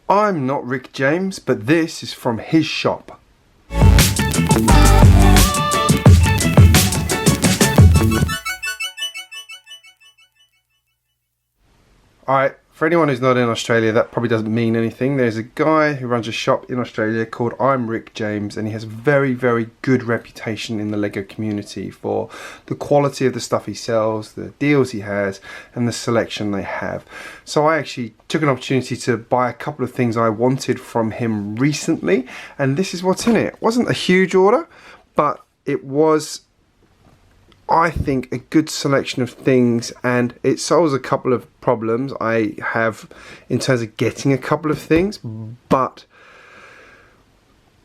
I'm not Rick James, but this is from his shop. Alright, for anyone who's not in Australia, that probably doesn't mean anything. There's a guy who runs a shop in Australia called I'm Rick James, and he has a very, very good reputation in the LEGO community for the quality of the stuff he sells, the deals he has, and the selection they have. So I actually took an opportunity to buy a couple of things I wanted from him recently, and this is what's in it. It wasn't a huge order, but it was, I think, a good selection of things, and it solves a couple of problems I have in terms of getting a couple of things. But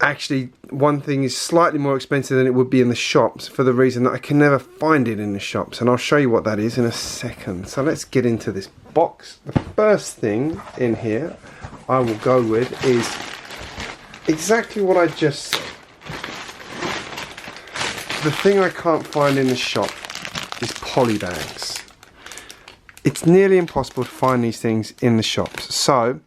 actually, one thing is slightly more expensive than it would be in the shops, for the reason that I can never find it in the shops, and I'll show you what that is in a second. So let's get into this box. The first thing in here I will go with is exactly what I just said. The thing I can't find in the shop is polybags. It's nearly impossible to find these things in the shops. So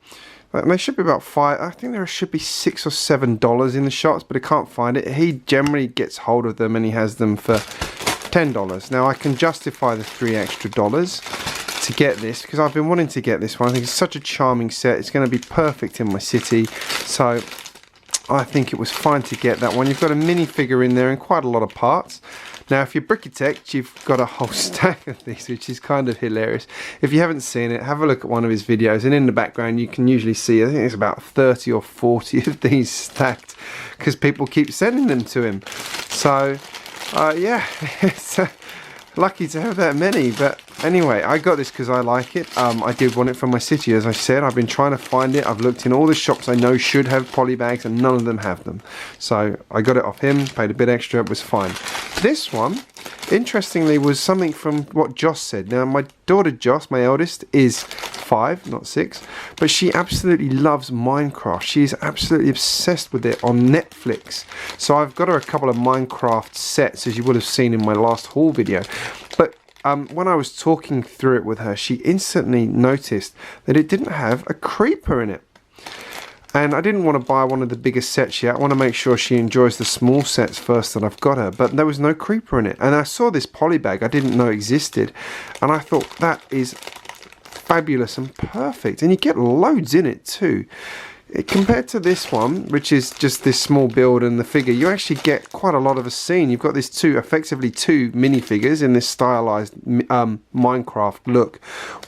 they should be about $5. I think there should be $6 or $7 in the shops, but I can't find it. He generally gets hold of them and he has them for $10. Now I can justify the $3 extra to get this, because I've been wanting to get this one. I think it's such a charming set. It's going to be perfect in my city. So I think it was fine to get that one. You've got a minifigure in there and quite a lot of parts. Now if you're Brickitect, you've got a whole stack of these, which is kind of hilarious. If you haven't seen it, have a look at one of his videos, and in the background you can usually see, I think it's about 30 or 40 of these stacked, because people keep sending them to him. So yeah, it's lucky to have that many. But anyway, I got this because I like it. I did want it for my city, as I said. I've been trying to find it. I've looked in all the shops I know should have polybags, and none of them have them. So I got it off him, paid a bit extra, it was fine. This one, interestingly, was something from what Joss said. Now my daughter Joss, my eldest, is 5, not 6, but she absolutely loves Minecraft. She's absolutely obsessed with it on Netflix. So I've got her a couple of Minecraft sets, as you would have seen in my last haul video. But when I was talking through it with her, she instantly noticed that it didn't have a creeper in it. And I didn't want to buy one of the bigger sets yet. I want to make sure she enjoys the small sets first that I've got her. But there was no creeper in it. And I saw this polybag I didn't know existed. And I thought, that is fabulous and perfect. And you get loads in it too. Compared to this one, which is just this small build and the figure, you actually get quite a lot of a scene. You've got this effectively two minifigures in this stylized Minecraft look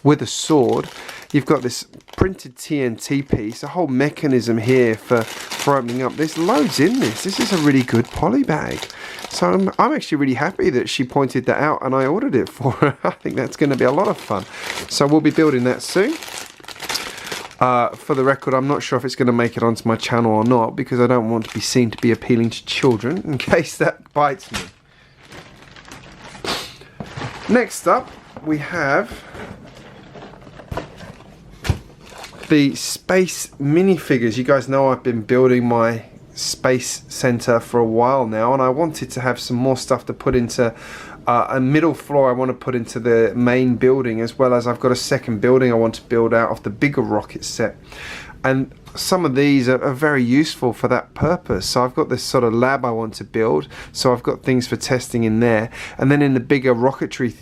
with a sword. You've got this printed TNT piece, a whole mechanism here for opening up. There's loads in this. This is a really good polybag. So I'm actually really happy that she pointed that out and I ordered it for her. I think that's going to be a lot of fun. So we'll be building that soon. For the record, I'm not sure if it's going to make it onto my channel or not, because I don't want to be seen to be appealing to children, in case that bites me. Next up, we have the space minifigures. You guys know I've been building my space center for a while now, and I wanted to have some more stuff to put into a middle floor. I want to put into the main building, as well as I've got a second building I want to build out of the bigger rocket set, and some of these are very useful for that purpose. So I've got this sort of lab I want to build, so I've got things for testing in there, and then in the bigger rocketry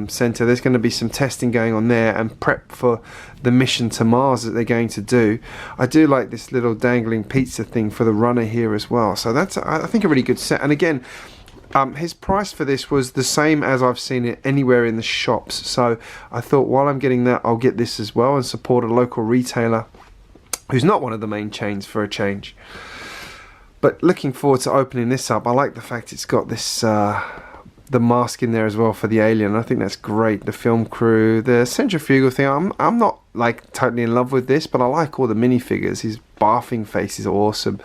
center there's going to be some testing going on there and prep for the mission to Mars that they're going to do. I do like this little dangling pizza thing for the runner here as well, so that's, I think, a really good set. And again, his price for this was the same as I've seen it anywhere in the shops, so I thought, while I'm getting that, I'll get this as well and support a local retailer who's not one of the main chains for a change. But looking forward to opening this up. I like the fact it's got this the mask in there as well for the alien. I think that's great. The film crew, the centrifugal thing. I'm not like totally in love with this, but I like all the minifigures. His barfing face is awesome.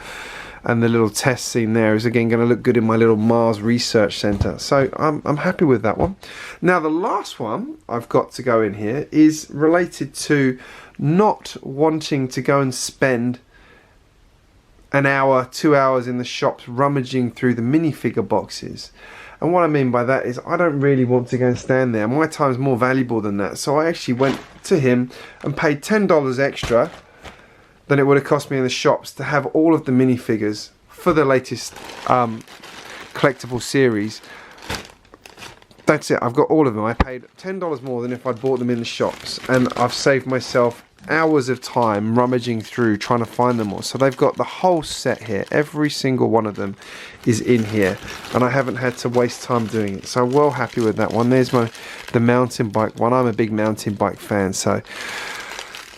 And the little test scene there is again going to look good in my little Mars research center. So I'm happy with that one. Now the last one I've got to go in here is related to not wanting to go and spend an hour, 2 hours in the shops rummaging through the minifigure boxes. And what I mean by that is I don't really want to go and stand there. My time's more valuable than that. So I actually went to him and paid $10 extra than it would have cost me in the shops to have all of the minifigures for the latest collectible series. That's it, I've got all of them. I paid $10 more than if I'd bought them in the shops, and I've saved myself hours of time rummaging through trying to find them all. So they've got the whole set here. Every single one of them is in here, and I haven't had to waste time doing it. So I'm well happy with that one. There's the mountain bike one. I'm a big mountain bike fan, so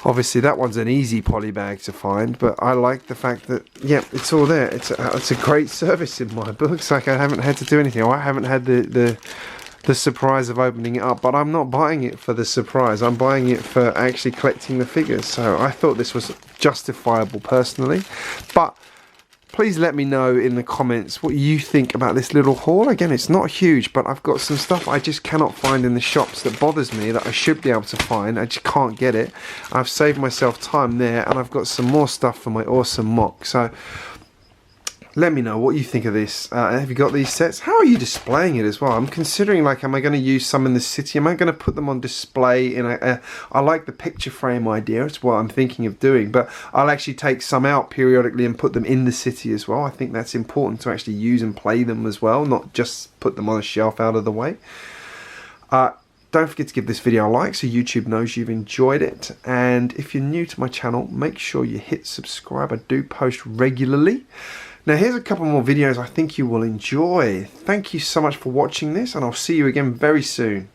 obviously that one's an easy polybag to find, but I like the fact that, yeah, it's all there. It's a great service in my books. Like, I haven't had to do anything. I haven't had the surprise of opening it up, but I'm not buying it for the surprise. I'm buying it for actually collecting the figures. So I thought this was justifiable personally. But please let me know in the comments what you think about this little haul. Again, it's not huge, but I've got some stuff I just cannot find in the shops that bothers me, that I should be able to find. I just can't get it. I've saved myself time there, and I've got some more stuff for my awesome mock. So let me know what you think of this. Have you got these sets? How are you displaying it as well? I'm considering, like, am I going to use some in the city? Am I going to put them on display in I like the picture frame idea. It's what I'm thinking of doing, but I'll actually take some out periodically and put them in the city as well. I think that's important to actually use and play them as well, not just put them on a shelf out of the way. Don't forget to give this video a like so YouTube knows you've enjoyed it. And if you're new to my channel, make sure you hit subscribe. I do post regularly. Now here's a couple more videos I think you will enjoy. Thank you so much for watching this, and I'll see you again very soon.